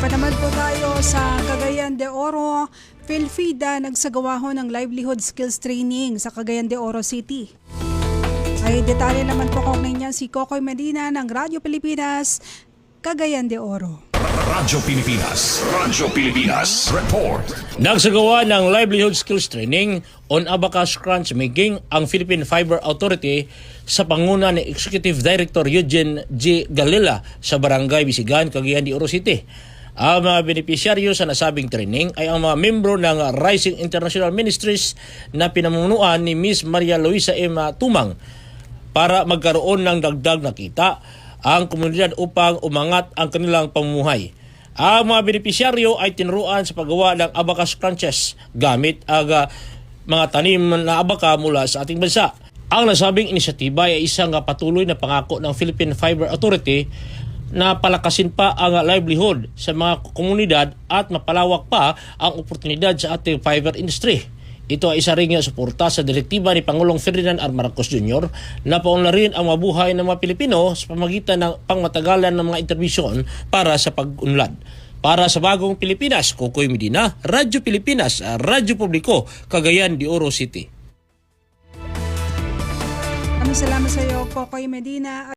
pa naman po tayo sa Cagayan de Oro. PhilFIDA nagsagawa ho ng livelihood skills training sa Cagayan de Oro City. Ay detalye naman po kung niyan si Kokoy Medina ng Radyo Pilipinas, Cagayan de Oro. Radyo Pilipinas Report. Nagsagawa ng livelihood skills training on abacus crunch making ang Philippine Fiber Authority sa panguna ni Executive Director Eugene G. Galila sa Barangay Bisigan, Cagayan de Oro City. Ang mga benepisyaryo sa nasabing training ay ang mga membro ng Rising International Ministries na pinamumunuan ni Miss Maria Luisa M. Tumang para magkaroon ng dagdag na kita ang komunidad upang umangat ang kanilang pamumuhay. Ang mga benepisyaryo ay tinuruan sa paggawa ng abacus crunches gamit ang mga tanim na abaka mula sa ating bansa. Ang nasabing inisyatiba ay isang patuloy na pangako ng Philippine Fiber Authority na palakasin pa ang livelihood sa mga komunidad at mapalawak pa ang oportunidad sa ating fiber industry. Ito ay isa ring suporta sa direktiba ni Pangulong Ferdinand R. Marcos Jr. na paunlarin ang mabuhay ng mga Pilipino sa pamamagitan ng pangmatagalan ng mga interbisyon para sa pag-unlad. Para sa Bagong Pilipinas, Kokoy Medina, Radyo Pilipinas, Radyo Publiko, Cagayan de Oro City. Maraming salamat sa iyo, Kokoy Medina.